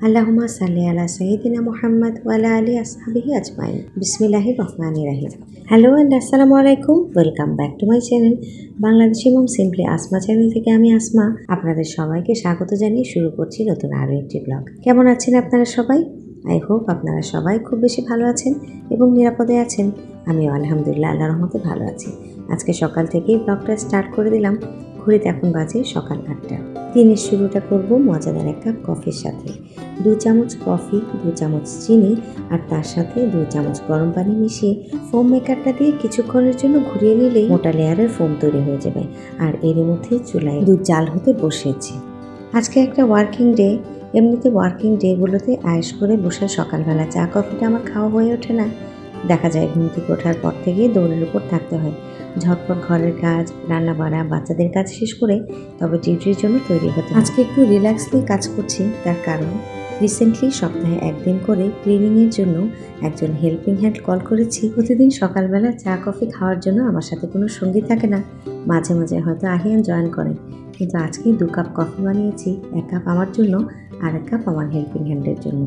আল্লাহুম্মা সাল্লি আলা সাইয়্যিদিনা মুহাম্মদ ওয়া আলা আলি আসহাবিহি আজমাইন। বিসমিল্লাহির রহমানির রহিম। হ্যালো এন্ড আসসালামু আলাইকুম। Welcome back to my channel Bangladeshi mom simply Asma channel থেকে আমি আসমা আপনাদের সবাইকে স্বাগত জানিয়ে শুরু করছি নতুন আরও একটি ব্লগ। কেমন আছেন আপনারা সবাই? আই হোপ আপনারা সবাই খুব বেশি ভালো আছেন এবং নিরাপদে আছেন। আমিও আলহামদুলিল্লাহ আল্লাহর রহমতে ভালো আছি। আজকে সকাল থেকেই ব্লগটা স্টার্ট করে দিলাম। ঘড়িতে এখন বাজে সকাল 8টা। দিনের শুরুটা করব মজাদার এক কাপ কফির সাথে। 2 চামচ কফি, 2 চামচ চিনি আর তার সাথে 2 চামচ গরম পানি মিশিয়ে ফোম মেকারটা দিয়ে কিছুক্ষণের জন্য ঘুরিয়ে নিলে মোটা লেয়ারের ফোম তৈরি হয়ে যাবে। আর এর মধ্যে চুলায় দুধ জাল হতে বসিয়েছি। আজকে একটা ওয়ার্কিং ডে। এমনিতে ওয়ার্কিং ডেগুলোতে আয়েশ করে বসে সকালবেলা চা কফিটা আমার খাওয়া হয়ে ওঠে না। দেখা যায় ঘুম থেকে ওঠার পর থেকেই দৌড়ের উপর থাকতে হয়। ঝটপট ঘরের কাজ, রান্না বাড়া, বাচ্চাদের কাজ শেষ করে তবে ডিউটির জন্য তৈরি হতে হয়। আজকে একটু রিল্যাক্সলি কাজ করছি, তার কারণ রিসেন্টলি সপ্তাহে একদিন করে ক্লিনিংয়ের জন্য একজন হেল্পিং হ্যান্ড কল করেছি। প্রতিদিন সকালবেলা চা কফি খাওয়ার জন্য আমার সাথে কোনো সঙ্গী থাকে না, মাঝে মাঝে হয়তো আহিয়ান জয়েন করেন, কিন্তু আজকে 2 কাপ কফি বানিয়েছি, 1 কাপ আমার জন্য আর 1 কাপ আমার হেল্পিং হ্যান্ডের জন্য।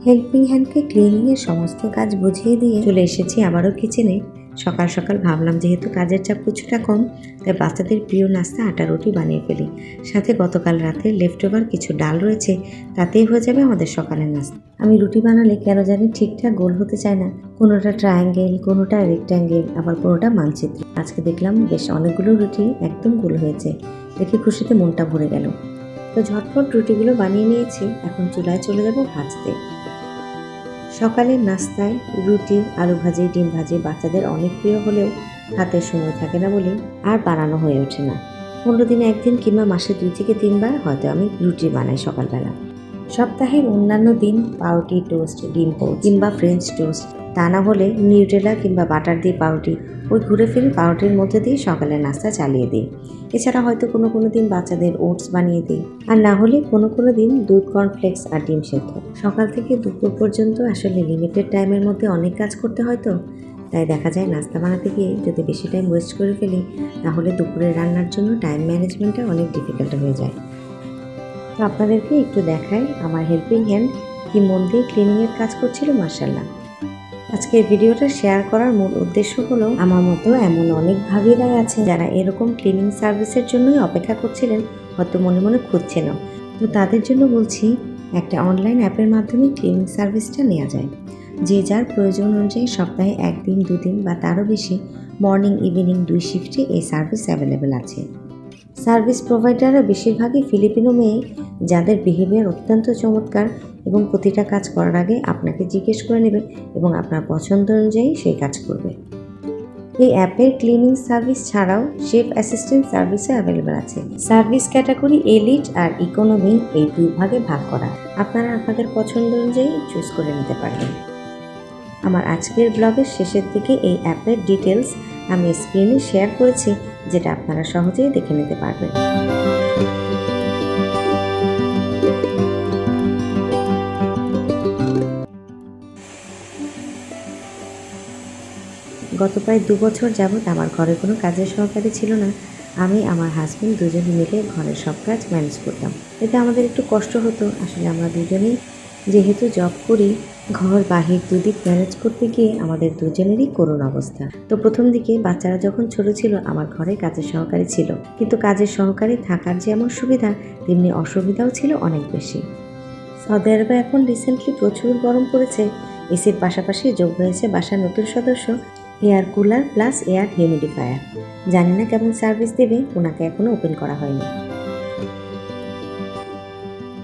হেল্পিং হ্যান্ডকে ক্লিনিংয়ের সমস্ত কাজ বুঝিয়ে দিয়ে চলে এসেছি আবারও কিচেনে। সকাল সকাল ভাবলাম যেহেতু কাজের চাপ কিছুটা কম, তাই বাচ্চাদের প্রিয় নাস্তা আটা রুটি বানিয়ে ফেলি। সাথে গতকাল রাতে লেফট ওভার কিছু ডাল রয়েছে, তাতেই হয়ে যাবে আমাদের সকালের নাস্তা। আমি রুটি বানালে কেন জানি ঠিকঠাক গোল হতে চায় না, কোনোটা ট্রায়াঙ্গেল, কোনোটা রেক্ট্যাঙ্গেল, আবার কোনোটা মানচিত্র। আজকে দেখলাম বেশ অনেকগুলো রুটি একদম গোল হয়েছে, দেখে খুশিতে মনটা ভরে গেল। তো ঝটপট রুটিগুলো বানিয়ে নিয়েছি, এখন চুলায় চলে যাব ভাজতে। সকালের নাস্তায় রুটি, আলু ভাজি, ডিম ভাজি বাচ্চাদের অনেক প্রিয় হলেও হাতে সময় থাকে না বলে আর বানানো হয়ে ওঠে না। 15 দিনে একদিন কিংবা মাসে 2 থেকে 3 বার হয়তো আমি রুটি বানাই সকালবেলা। সপ্তাহের অন্যান্য দিন পাউরুটি, টোস্ট, ডিম পোস্ট কিংবা ফ্রেঞ্চ টোস্ট, তা না হলে নিউট্রেলা কিংবা বাটার দিয়ে পাউরুটি, ওই ঘুরে ফিরে পাউরুটির মধ্যে দিয়ে সকালের নাস্তা চালিয়ে দিই। এছাড়া হয়তো কোনো দিন বাচ্চাদের ওটস বানিয়ে দিই, আর না হলে কোনো দিন দুধ, কর্নফ্লেক্স আর ডিম সেদ্ধ। সকাল থেকে দুপুর পর্যন্ত আসলে লিমিটেড টাইমের মধ্যে অনেক কাজ করতে হয়, তো তাই দেখা যায় নাস্তা বানাতে গিয়ে যদি বেশি টাইম ওয়েস্ট করে ফেলি তাহলে দুপুরের রান্নার জন্য টাইম ম্যানেজমেন্টটা অনেক ডিফিকাল্ট হয়ে যায়। তো আপনাদেরকে একটু দেখাই আমার হেল্পিং হ্যান্ড কি মন দিয়ে ক্লিনিংয়ের কাজ করছিল। মাশাআল্লাহ। আজকের ভিডিওটা শেয়ার করার মূল উদ্দেশ্য হলো, আমার মতো এমন অনেক ভাবিরাই আছে যারা এরকম ক্লিনিং সার্ভিসের জন্যই অপেক্ষা করছিলেন, হয়তো মনে মনে খুঁজছেনও। তো তাদের জন্য বলছি, একটা অনলাইন অ্যাপের মাধ্যমে ক্লিনিং সার্ভিসটা নেওয়া যায়। যে যার প্রয়োজন অনুযায়ী সপ্তাহে 1 দিন, 2 দিন বা তারও বেশি মর্নিং ইভিনিং 2 শিফটে এই সার্ভিস অ্যাভেলেবেল আছে। সার্ভিস প্রোভাইডাররা বেশিরভাগই ফিলিপিনো মেয়ে, যাদের বিহেভিয়ার অত্যন্ত চমৎকার এবং প্রতিটা কাজ করার আগে আপনাকে জিজ্ঞেস করে নেবে এবং আপনার পছন্দ অনুযায়ী সেই কাজ করবে। এই অ্যাপের ক্লিনিং সার্ভিস ছাড়াও শেফ অ্যাসিস্ট্যান্ট সার্ভিসও অ্যাভেলেবেল আছে। সার্ভিস ক্যাটাগরি এলিট আর ইকোনমি এই 2 ভাগে ভাগ করা, আপনারা আপনাদের পছন্দ অনুযায়ী চুজ করে নিতে পারবেন। আমার আজকের ব্লগের শেষের দিকে এই অ্যাপের ডিটেলস আমি স্ক্রিনে শেয়ার করেছি, যেটা আপনারা সহজেই দেখে নিতে পারবেন। গত প্রায় 2 বছর যাবৎ আমার ঘরে কোনো কাজের সহকারী ছিল না। আমি আমার হাজব্যান্ড দুজনে মিলে ঘরের সব কাজ ম্যানেজ করতাম। এতে আমাদের একটু কষ্ট হতো। আসলে আমরা দুজনেই যেহেতু জব করি, ঘর বাহির দুদিক ম্যানেজ করতে গিয়ে আমাদের দুজনেরই করুণ অবস্থা। তো প্রথম দিকে বাচ্চারা যখন ছোট ছিল আমার ঘরে কাজের সহকারী ছিল, কিন্তু কাজের সহকারী থাকার যেমন সুবিধা তেমনি অসুবিধাও ছিল অনেক বেশি। সৌদি আরবে এখন রিসেন্টলি প্রচুর গরম পড়েছে। এসির পাশাপাশি যোগ হয়েছে বাসার নতুন সদস্য air cooler plus air humidifier. জানি না কেমন সার্ভিস দেবে, ওনাকে এখনও ওপেন করা হয়নি।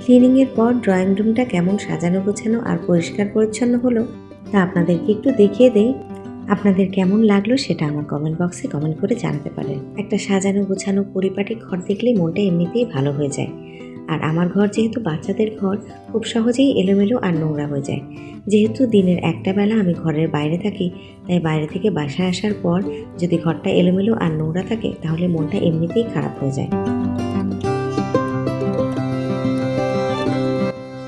ক্লিনিংয়ের পর ড্রয়িং রুমটা কেমন সাজানো গোছানো আর পরিষ্কার পরিচ্ছন্ন হলো তা আপনাদেরকে একটু দেখিয়ে দেই। আপনাদের কেমন লাগলো সেটা আমার কমেন্ট বক্সে কমেন্ট করে জানাতে পারেন। একটা সাজানো গোছানো পরিপাটি ঘর দেখলে মনটা এমনিতেই ভালো হয়ে যায়। আর আমার ঘর যেহেতু বাচ্চাদের ঘর, খুব সহজেই এলোমেলো আর নোংরা হয়ে যায়। যেহেতু দিনের একটা বেলা আমি ঘরের বাইরে থাকি, তাই বাইরে থেকে বাসায় আসার পর যদি ঘরটা এলোমেলো আর নোংরা থাকে তাহলে মনটা এমনিতেই খারাপ হয়ে যায়।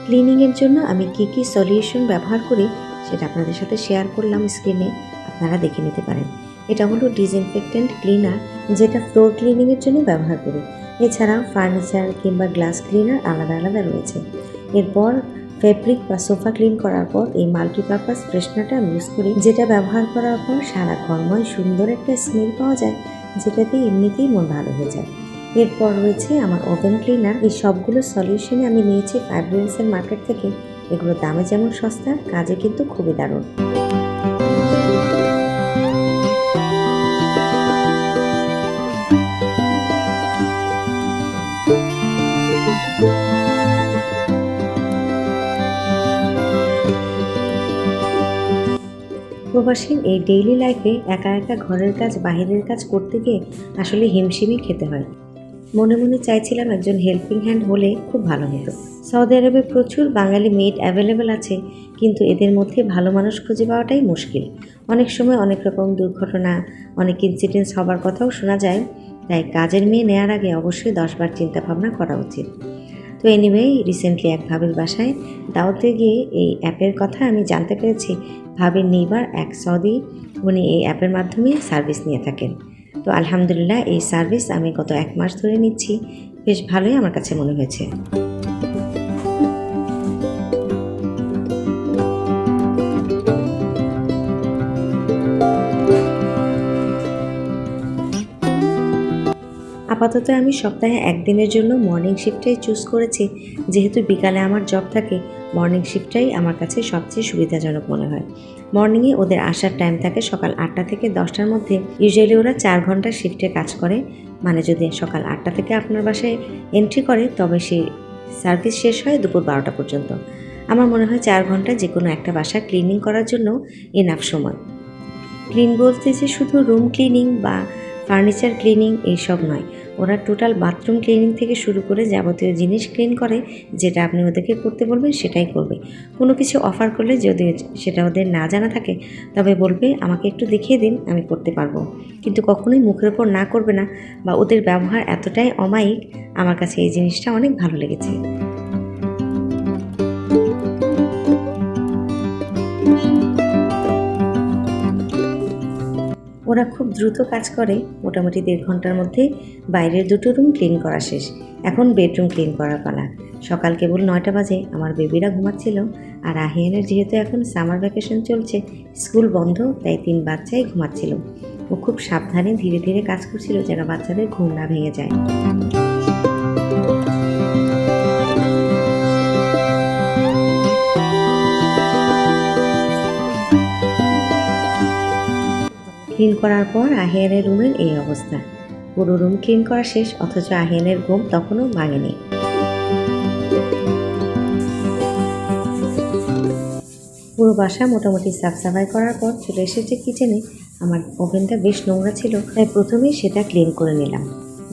ক্লিনিংয়ের জন্য আমি কী সলিউশন ব্যবহার করি সেটা আপনাদের সাথে শেয়ার করলাম স্ক্রিনে, আপনারা দেখে নিতে পারেন। এটা হলো ডিসইনফেক্টেন্ট ক্লিনার, যেটা ফ্লোর ক্লিনিংয়ের জন্য ব্যবহার করি। এছাড়াও ফার্নিচার কিংবা গ্লাস ক্লিনার আলাদা আলাদা রয়েছে। এরপর ফেব্রিক বা সোফা ক্লিন করার পর এই মাল্টিপারপাস ফ্রেশনারটা আমি ইউজ করি, যেটা ব্যবহার করার পর সারা ঘরময় সুন্দর একটা স্মেল পাওয়া যায়, যেটাতে এমনিতেই মন ভালো হয়ে যায়। এরপর রয়েছে আমার ওভেন ক্লিনার। এই সবগুলো সলিউশনে আমি নিয়েছি ফ্যাব্রিক্সের মার্কেট থেকে। এগুলো দামে যেমন সস্তা, কাজে কিন্তু খুবই দারুণ। প্রবাসীর এই ডেইলি লাইফে একা একা ঘরের কাজ বাহিরের কাজ করতে গিয়ে আসলে হিমশিমই খেতে হয়। মনে মনে চাইছিলাম একজন হেল্পিং হ্যান্ড হলে খুব ভালো হতো। সৌদি আরবে প্রচুর বাঙালি মেড অ্যাভেলেবেল আছে, কিন্তু এদের মধ্যে ভালো মানুষ খুঁজে পাওয়াটাই মুশকিল। অনেক সময় অনেক রকম দুর্ঘটনা, অনেক ইনসিডেন্টস হবার কথাও শোনা যায়। তাই কাজের মেয়ে নেওয়ার আগে অবশ্যই 10 বার চিন্তা ভাবনা করা উচিত। তো এনিওয়ে, রিসেন্টলি এক ভাবির বাসায় দাওয়াতে গিয়ে এই অ্যাপের কথা আমি জানতে পেরেছি। ভাবির নেইবার এক সৌদি, উনি এই অ্যাপের মাধ্যমে সার্ভিস নিয়ে থাকেন। তো আলহামদুলিল্লাহ, এই সার্ভিস আমি গত 1 মাস ধরে নিচ্ছি। বেশ ভালোই আমার কাছে মনে হয়েছে। আপাতত আমি সপ্তাহে 1 দিনের জন্য মর্নিং শিফটটাই চুজ করেছি। যেহেতু বিকালে আমার জব থাকে, মর্নিং শিফটটাই আমার কাছে সবচেয়ে সুবিধাজনক মনে হয়। মর্নিংয়ে ওদের আসার টাইম থাকে সকাল 8টা থেকে 10টার মধ্যে। ইউজুয়ালি ওরা 4 ঘন্টা শিফটে কাজ করে। মানে যদি সকাল 8টা থেকে আপনার বাসায় এন্ট্রি করে, তবে সেই সার্ভিস শেষ হয় দুপুর 12টা পর্যন্ত। আমার মনে হয় 4 ঘন্টা যে কোনো একটা বাসা ক্লিনিং করার জন্য এনাফ সময়। ক্লিন বলতে যে শুধু রুম ক্লিনিং বা ফার্নিচার ক্লিনিং এইসব নয়, ওরা টোটাল বাথরুম ক্লিনিং থেকে শুরু করে যাবতীয় জিনিস ক্লিন করে। যেটা আপনি ওদেরকে করতে বলবেন সেটাই করবে। কোনো কিছু অফার করলে যদি সেটা ওদের না জানা থাকে, তবে বলবে আমাকে একটু দেখিয়ে দিন, আমি করতে পারবো। কিন্তু কখনোই মুখের ওপর না করবে না। বা ওদের ব্যবহার এতটাই অমায়িক, আমার কাছে এই জিনিসটা অনেক ভালো লেগেছে। ওরা খুব দ্রুত কাজ করে। মোটামুটি 1.5 ঘন্টার মধ্যে বাইরের 2টো রুম ক্লিন করা শেষ। এখন বেডরুম ক্লিন করার পালা। সকাল কেবল 9টা বাজে, আমার বেবিরা ঘুমাচ্ছিল। আর আহিয়ানের যেহেতু এখন সামার ভ্যাকেশন চলছে, স্কুল বন্ধ, তাই 3 বাচ্চাই ঘুমাচ্ছিল। ও খুব সাবধানে ধীরে ধীরে কাজ করছিল যেন বাচ্চাদের ঘুম না ভেঙে যায়। ক্লিন করার পর আহিয়ানের রুমের এই অবস্থা। পুরো রুম ক্লিন করা শেষ, অথচ আহিয়ানের ঘুম তখনও ভাঙেনি। পুরো বাসা মোটামুটি সাফ সাফাই করার পর চলে এসেছে কিচেনে। আমার ওভেনটা বেশ নোংরা ছিল, তাই প্রথমেই সেটা ক্লিন করে নিলাম।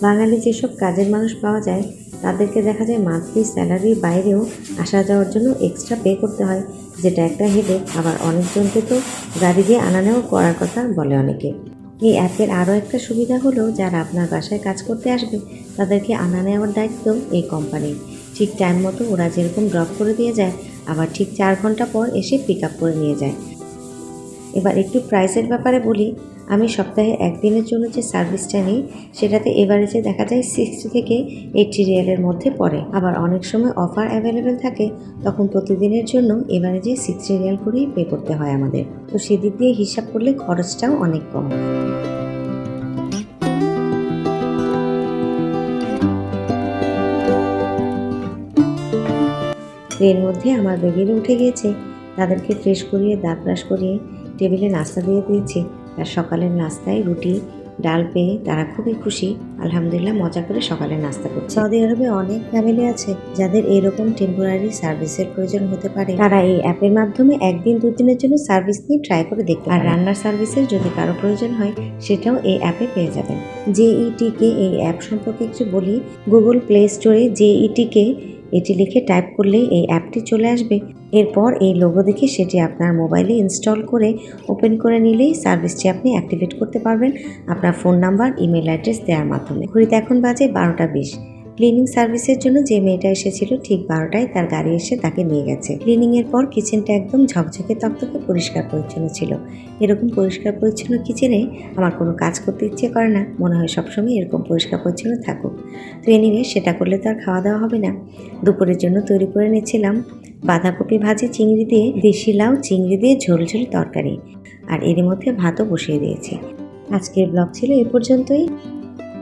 বাঙালি যেসব কাজের মানুষ পাওয়া যায়, তাদেরকে দেখা যায় মান্থলি স্যালারির বাইরেও আসা যাওয়ার জন্য এক্সট্রা পে করতে হয়, যেটা একটা হেডেক। আবার অনেকজনকে তো গাড়ি দিয়ে আনা নেওয়া করার কথা বলে অনেকে। এই অ্যাপের আরও একটা সুবিধা হলো, যারা আপনার বাসায় কাজ করতে আসবে তাদেরকে আনা নেওয়ার দায়িত্ব এই কোম্পানির। ঠিক টাইম মতো ওরা যেরকম ড্রপ করে দিয়ে যায়, আবার ঠিক 4 ঘন্টা পর এসে পিক আপ করে নিয়ে যায়। এবার একটু প্রাইসের ব্যাপারে বলি। আমি সপ্তাহে 1 দিনের জন্য যে সার্ভিসটা নিই, সেটাতে এভারেজে দেখা যায় 60 থেকে 80 রিয়ালের মধ্যে পড়ে। আবার অনেক সময় অফার অ্যাভেলেবেল থাকে, তখন প্রতিদিনের জন্য এভারেজে 60 রিয়াল করেই পে করতে হয় আমাদের। তো সেদিক দিয়ে হিসাব করলে খরচটাও অনেক কম। এর মধ্যে আমার বেবিরা উঠে গিয়েছে। তাদেরকে ফ্রেশ করিয়ে দাঁত ব্রাশ করিয়ে টেবিলে নাস্তা দিয়ে দিয়েছি। তার সকালের নাস্তায় রুটি ডাল পেয়ে তারা খুবই খুশি। আলহামদুলিল্লাহ, মজা করে সকালে নাস্তা করছে। সৌদি আরবে অনেক ফ্যামিলি আছে যাদের এরকম টেম্পোরারি সার্ভিসের প্রয়োজন হতে পারে। তারা এই অ্যাপের মাধ্যমে 1 দিন 2 দিনের জন্য সার্ভিস নিয়ে ট্রাই করে দেখতে পারে। আর রান্নার সার্ভিসের যদি কারো প্রয়োজন হয়, সেটাও এই অ্যাপে পেয়ে যাবেন। JETK এই অ্যাপ সম্পর্কে কিছু বলি। গুগল প্লে স্টোরে JETK এটি লিখে টাইপ করলে এই অ্যাপটি চলে আসবে। এরপর এই লোগো দেখে সেটি আপনার মোবাইলে ইনস্টল করে ওপেন করে নিলেই সার্ভিসটি আপনি অ্যাক্টিভেট করতে পারবেন আপনার ফোন নাম্বার, ইমেল অ্যাড্রেস দেওয়ার মাধ্যমে। ঘড়িতে এখন বাজে 12টা 20। ক্লিনিং সার্ভিসের জন্য যে মেয়েটা এসেছিল ঠিক 12টায় তার গাড়ি এসে তাকে নিয়ে গেছে। ক্লিনিংয়ের পর কিচেনটা একদম ঝকঝকে তকতকে পরিষ্কার পরিচ্ছন্ন ছিল। এরকম পরিষ্কার পরিচ্ছন্ন কিচেনে আমার কোনো কাজ করতে ইচ্ছে করে না, মনে হয় সবসময় এরকম পরিষ্কার পরিচ্ছন্ন থাকুক। তো এনিওয়ে সেটা করলে তো আর খাওয়া দাওয়া হবে না। দুপুরের জন্য তৈরি করে নিয়েছিলাম বাঁধাকপি ভাজি চিংড়ি দিয়ে, দেশি লাউ চিংড়ি দিয়ে ঝোল তরকারি, আর এর মধ্যে ভাতও বসিয়ে দিয়েছি। আজকের ব্লগ ছিল এ পর্যন্তই।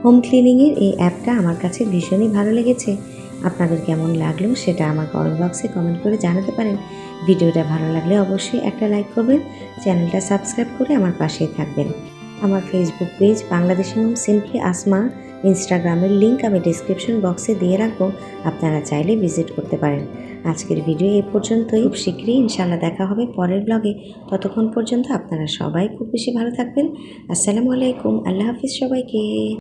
হোম ক্লিনিংয়ের এই অ্যাপটা আমার কাছে ভীষণই ভালো লেগেছে। আপনাদের কেমন লাগলো সেটা আমার কমেন্ট বক্সে কমেন্ট করে জানাতে পারেন। ভিডিওটা ভালো লাগলে অবশ্যই একটা লাইক করবেন, চ্যানেলটা সাবস্ক্রাইব করে আমার পাশেই থাকবেন। আমার Facebook page Bangladeshi mom simply Asma, ইনস্টাগ্রামের লিঙ্ক আমি ডিসক্রিপশন বক্সে দিয়ে রাখবো, আপনারা চাইলে ভিজিট করতে পারেন। আজকের ভিডিও এ পর্যন্তই। খুব শীঘ্রই ইনশাল্লাহ দেখা হবে পরের ব্লগে। ততক্ষণ পর্যন্ত আপনারা সবাই খুব বেশি ভালো থাকবেন। আসসালামু আলাইকুম, আল্লাহ হাফিজ সবাইকে।